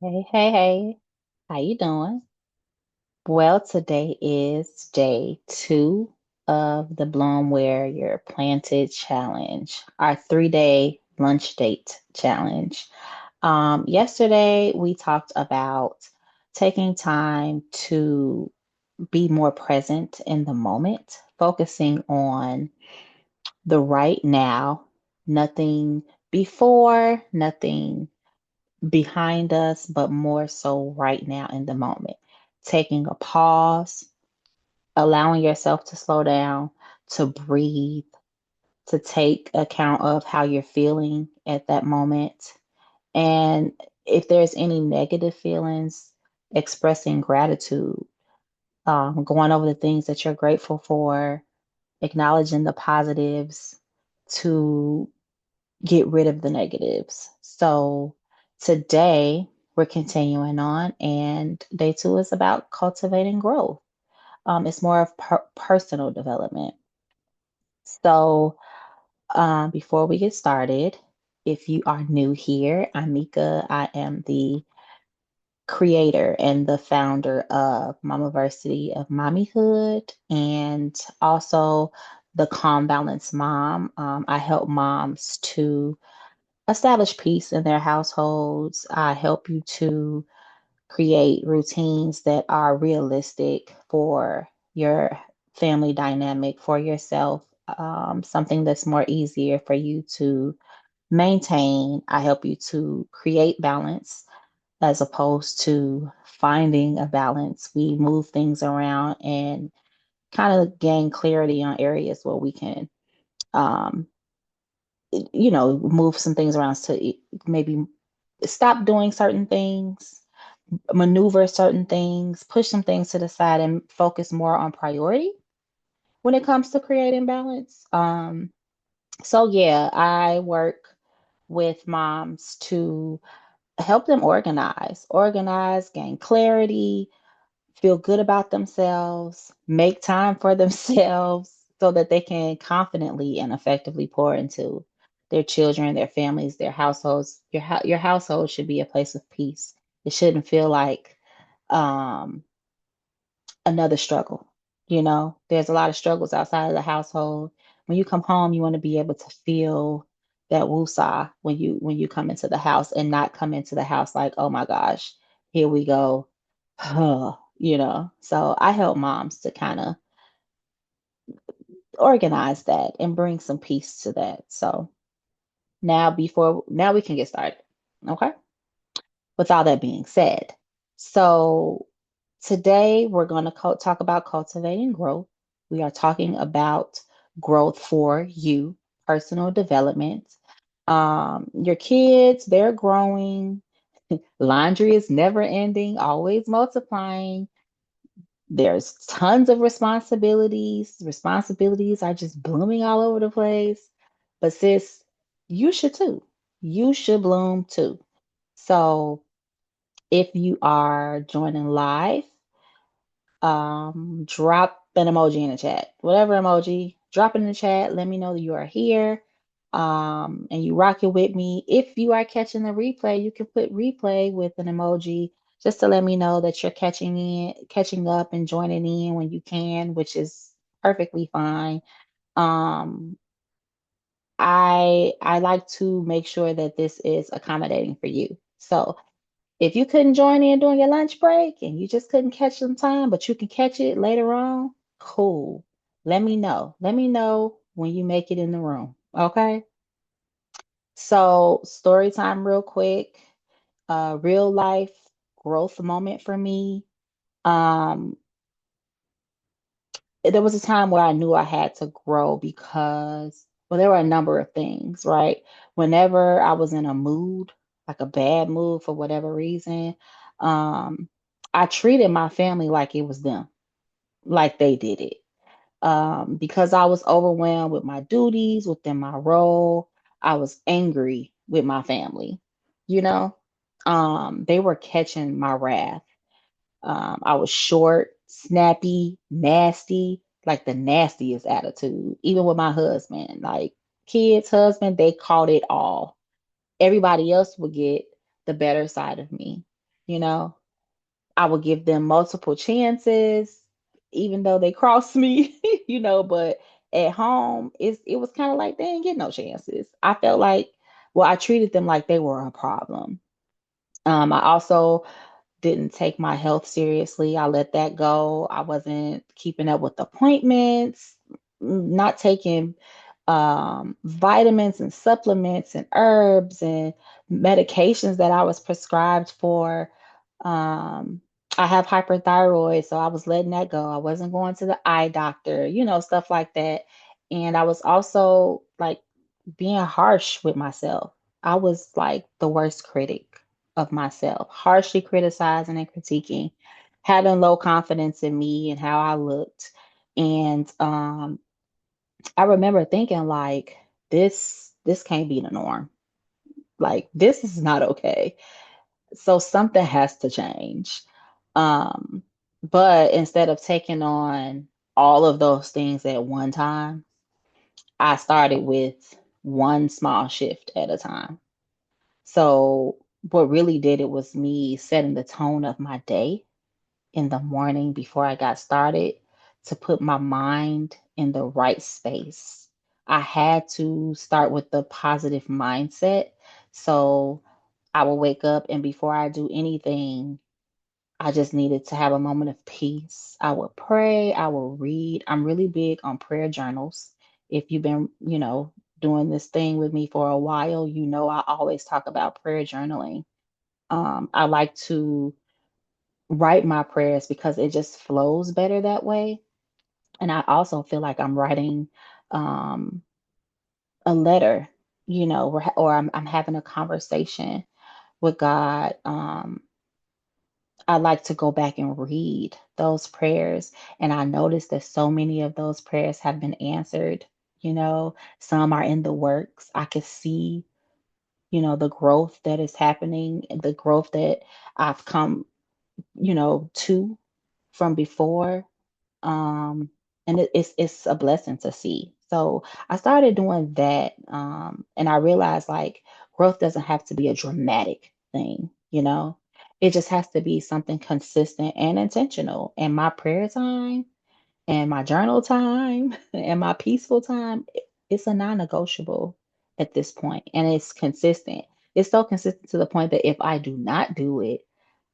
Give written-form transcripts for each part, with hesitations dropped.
Hey, hey, hey. How you doing? Well, today is day 2 of the Bloom Where You're Planted challenge, our 3-day lunch date challenge. Yesterday we talked about taking time to be more present in the moment, focusing on the right now, nothing before, nothing behind us, but more so right now in the moment. Taking a pause, allowing yourself to slow down, to breathe, to take account of how you're feeling at that moment. And if there's any negative feelings, expressing gratitude, going over the things that you're grateful for, acknowledging the positives to get rid of the negatives. So today we're continuing on, and day 2 is about cultivating growth. It's more of personal development. So before we get started, if you are new here, I'm Mika. I am the creator and the founder of Mamaversity of Mommyhood and also the Calm Balance Mom. I help moms to establish peace in their households. I help you to create routines that are realistic for your family dynamic, for yourself, something that's more easier for you to maintain. I help you to create balance as opposed to finding a balance. We move things around and kind of gain clarity on areas where we can um, move some things around to maybe stop doing certain things, maneuver certain things, push some things to the side, and focus more on priority when it comes to creating balance. So yeah, I work with moms to help them organize, gain clarity, feel good about themselves, make time for themselves so that they can confidently and effectively pour into their children, their families, their households. Your household should be a place of peace. It shouldn't feel like um, another struggle. There's a lot of struggles outside of the household. When you come home, you want to be able to feel that woosah when you come into the house and not come into the house like, oh my gosh, here we go. So I help moms to kind of organize that and bring some peace to that. So now we can get started. Okay. With all that being said, so today we're going to talk about cultivating growth. We are talking about growth for you, personal development. Your kids, they're growing. Laundry is never ending, always multiplying. There's tons of responsibilities. Responsibilities are just blooming all over the place. But sis, you should too. You should bloom too. So if you are joining live, drop an emoji in the chat. Whatever emoji, drop it in the chat. Let me know that you are here. And you rock it with me. If you are catching the replay, you can put replay with an emoji just to let me know that you're catching up and joining in when you can, which is perfectly fine. Um, I like to make sure that this is accommodating for you. So if you couldn't join in during your lunch break and you just couldn't catch some time, but you can catch it later on, cool. Let me know. Let me know when you make it in the room. Okay. So, story time, real quick. Real life growth moment for me. Um, there was a time where I knew I had to grow because, well, there were a number of things, right? Whenever I was in a mood, like a bad mood for whatever reason, um, I treated my family like it was them, like they did it. Because I was overwhelmed with my duties within my role, I was angry with my family, you know? They were catching my wrath. I was short, snappy, nasty, like the nastiest attitude, even with my husband. Like kids, husband, they caught it all. Everybody else would get the better side of me. you know. I would give them multiple chances, even though they crossed me, but at home, it was kind of like they didn't get no chances. I felt like, well, I treated them like they were a problem. I also didn't take my health seriously. I let that go. I wasn't keeping up with appointments, not taking vitamins and supplements and herbs and medications that I was prescribed for. Um, I have hyperthyroid, so I was letting that go. I wasn't going to the eye doctor, stuff like that. And I was also like being harsh with myself. I was like the worst critic of myself, harshly criticizing and critiquing, having low confidence in me and how I looked. And I remember thinking like this can't be the norm. Like this is not okay. So something has to change. Um, but instead of taking on all of those things at one time, I started with one small shift at a time. So what really did it was me setting the tone of my day in the morning before I got started to put my mind in the right space. I had to start with the positive mindset. So I will wake up, and before I do anything, I just needed to have a moment of peace. I will pray, I will read. I'm really big on prayer journals. If you've been, doing this thing with me for a while, I always talk about prayer journaling. I like to write my prayers because it just flows better that way. And I also feel like I'm writing um, a letter, or I'm having a conversation with God. I like to go back and read those prayers. And I noticed that so many of those prayers have been answered. Some are in the works. I can see, the growth that is happening, the growth that I've come, to from before. Um, and it's a blessing to see. So I started doing that, and I realized like growth doesn't have to be a dramatic thing. It just has to be something consistent and intentional. And my prayer time and my journal time and my peaceful time, it's a non-negotiable at this point, and it's consistent. It's so consistent to the point that if I do not do it,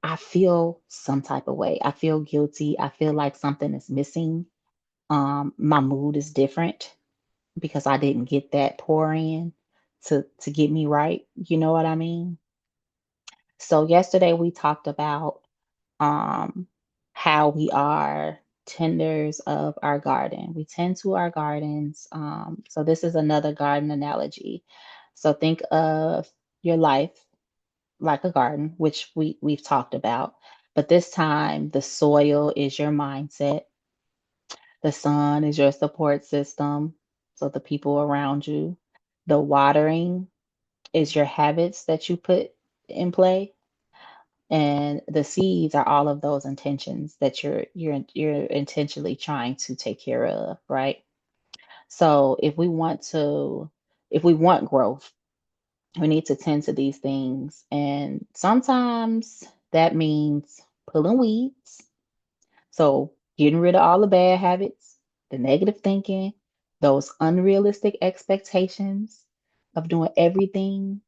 I feel some type of way. I feel guilty. I feel like something is missing. My mood is different because I didn't get that pour in to get me right. You know what I mean? So yesterday we talked about um how we are tenders of our garden. We tend to our gardens. So this is another garden analogy. So think of your life like a garden, which we've talked about. But this time, the soil is your mindset, the sun is your support system, so the people around you. The watering is your habits that you put in play, and the seeds are all of those intentions that you're intentionally trying to take care of, right? So if we want growth, we need to tend to these things. And sometimes that means pulling weeds. So getting rid of all the bad habits, the negative thinking, those unrealistic expectations of doing everything.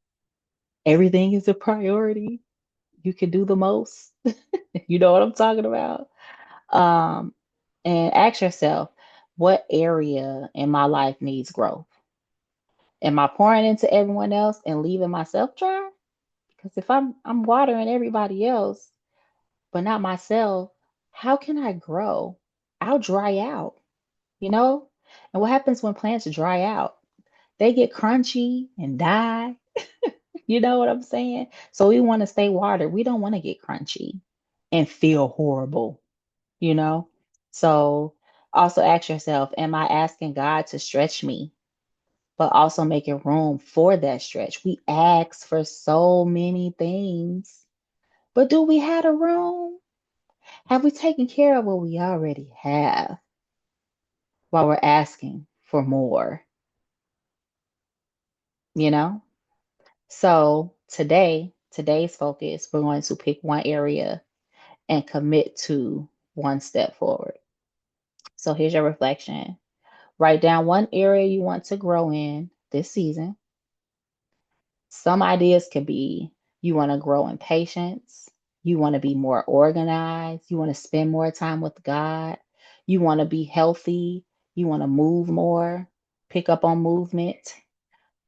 Everything is a priority. You can do the most. You know what I'm talking about? Um, and ask yourself, what area in my life needs growth? Am I pouring into everyone else and leaving myself dry? Because if I'm watering everybody else, but not myself, how can I grow? I'll dry out, you know? And what happens when plants dry out? They get crunchy and die. You know what I'm saying? So we want to stay watered. We don't want to get crunchy and feel horrible, you know? So also ask yourself, am I asking God to stretch me, but also making room for that stretch? We ask for so many things, but do we have a room? Have we taken care of what we already have while we're asking for more, you know? So today, today's focus, we're going to pick one area and commit to one step forward. So here's your reflection. Write down one area you want to grow in this season. Some ideas could be you want to grow in patience, you want to be more organized, you want to spend more time with God, you want to be healthy, you want to move more, pick up on movement.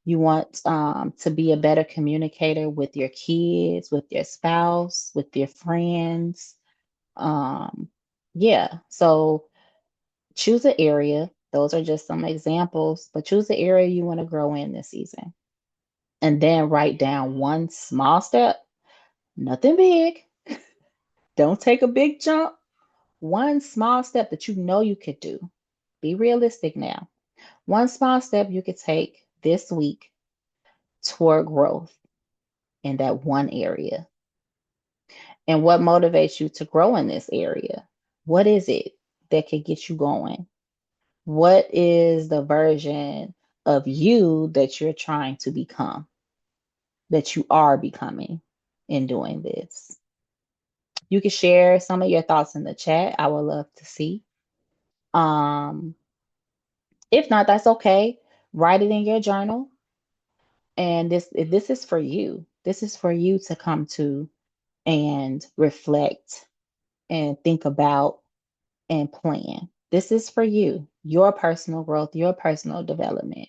You want to be a better communicator with your kids, with your spouse, with your friends. Um, yeah, so choose an area. Those are just some examples, but choose the area you want to grow in this season. And then write down one small step, nothing big. Don't take a big jump. One small step that you know you could do. Be realistic now. One small step you could take this week toward growth in that one area. And what motivates you to grow in this area? What is it that could get you going? What is the version of you that you're trying to become, that you are becoming in doing this? You can share some of your thoughts in the chat. I would love to see. Um, if not, that's okay. Write it in your journal. And this is for you. This is for you to come to and reflect and think about and plan. This is for you, your personal growth, your personal development.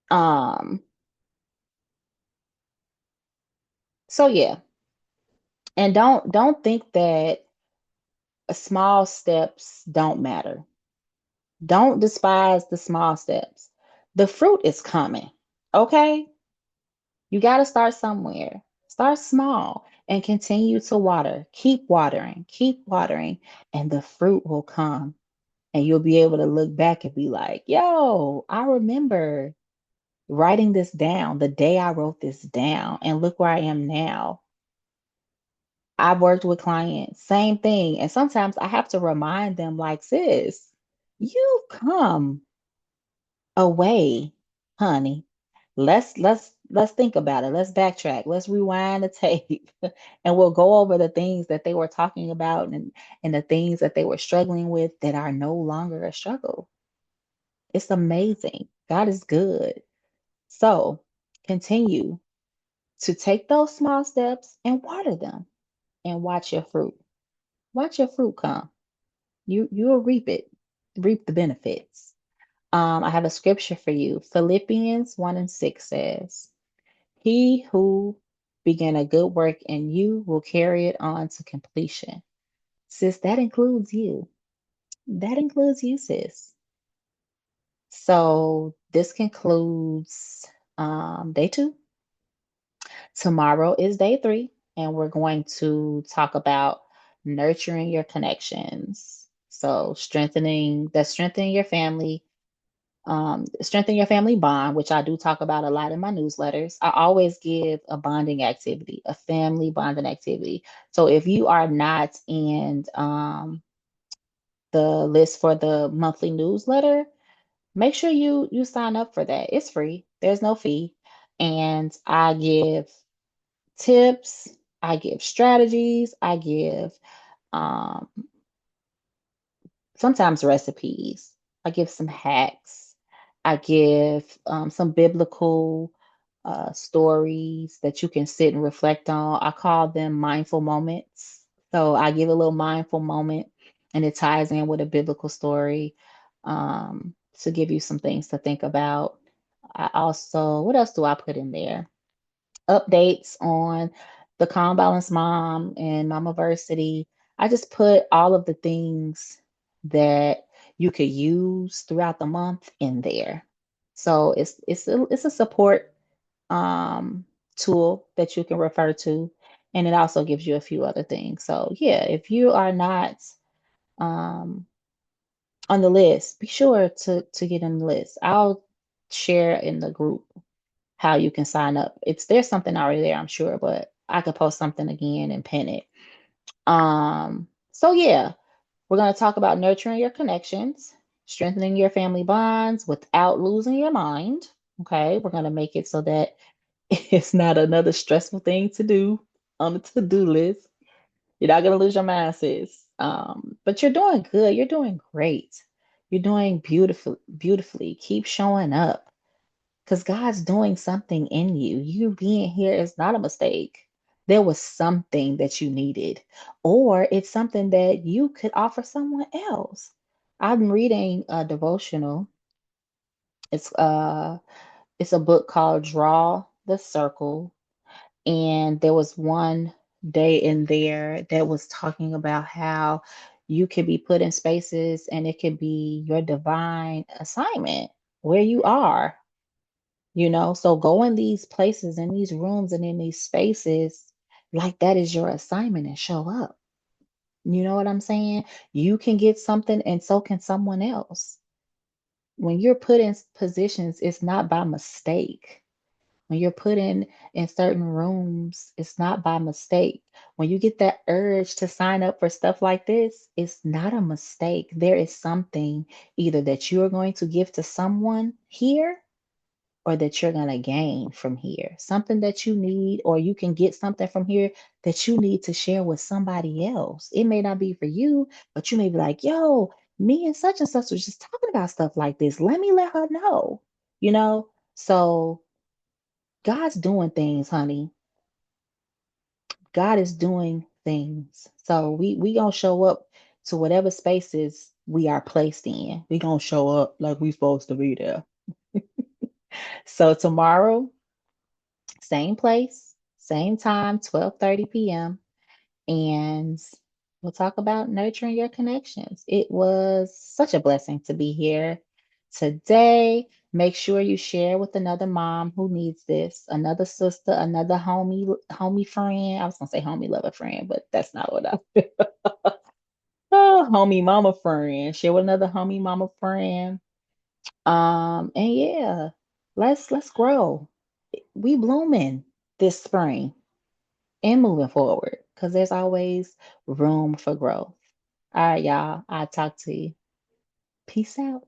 Um, so yeah, and don't think that small steps don't matter. Don't despise the small steps. The fruit is coming. Okay? You got to start somewhere. Start small and continue to water. keep watering, and the fruit will come. And you'll be able to look back and be like, yo, I remember writing this down the day I wrote this down, and look where I am now. I've worked with clients, same thing. And sometimes I have to remind them, like, sis, you've come away, honey. Let's think about it. Let's backtrack. Let's rewind the tape and we'll go over the things that they were talking about and the things that they were struggling with that are no longer a struggle. It's amazing. God is good. So continue to take those small steps and water them and watch your fruit. Watch your fruit come. You'll reap it, reap the benefits. I have a scripture for you. Philippians 1 and 6 says, he who began a good work in you will carry it on to completion. Sis, that includes you. That includes you, sis. So this concludes day 2. Tomorrow is day 3, and we're going to talk about nurturing your connections. So strengthening your family, strengthen your family bond, which I do talk about a lot in my newsletters. I always give a bonding activity, a family bonding activity. So if you are not in the list for the monthly newsletter, make sure you sign up for that. It's free. There's no fee. And I give tips, I give strategies, I give um, sometimes recipes. I give some hacks. I give some biblical stories that you can sit and reflect on. I call them mindful moments. So I give a little mindful moment and it ties in with a biblical story to give you some things to think about. I also, what else do I put in there? Updates on the Calm Balance Mom and Mamaversity. I just put all of the things that you could use throughout the month in there. So it's a support tool that you can refer to, and it also gives you a few other things. So yeah, if you are not um, on the list, be sure to get on the list. I'll share in the group how you can sign up. There's something already there, I'm sure, but I could post something again and pin it. So yeah, we're going to talk about nurturing your connections, strengthening your family bonds without losing your mind. Okay, we're going to make it so that It's not another stressful thing to do on the to-do list. You're not gonna lose your mind, sis. But you're doing good. You're doing great. You're doing beautiful, beautifully. Keep showing up because God's doing something in you. You being here is not a mistake. There was something that you needed, or it's something that you could offer someone else. I'm reading a devotional. It's uh it's a book called Draw the Circle, and there was one day in there that was talking about how you could be put in spaces and it could be your divine assignment where you are, so go in these places, in these rooms, and in these spaces like that is your assignment and show up. You know what I'm saying? You can get something, and so can someone else. When you're put in positions, it's not by mistake. When you're put in certain rooms, it's not by mistake. When you get that urge to sign up for stuff like this, it's not a mistake. There is something either that you are going to give to someone here or that you're going to gain from here. Something that you need, or you can get something from here that you need to share with somebody else. It may not be for you, but you may be like, yo, me and such was just talking about stuff like this. Let me let her know, you know? So God's doing things, honey. God is doing things. So we gonna show up to whatever spaces we are placed in. We gonna show up like we supposed to be there. So tomorrow, same place, same time, 12:30 p.m. And we'll talk about nurturing your connections. It was such a blessing to be here today. Make sure you share with another mom who needs this, another sister, another homie friend. I was gonna say homie lover friend, but that's not what I oh, homie mama friend. Share with another homie mama friend. And yeah, let's grow. We blooming this spring and moving forward because there's always room for growth. All right, y'all. I'll talk to you. Peace out.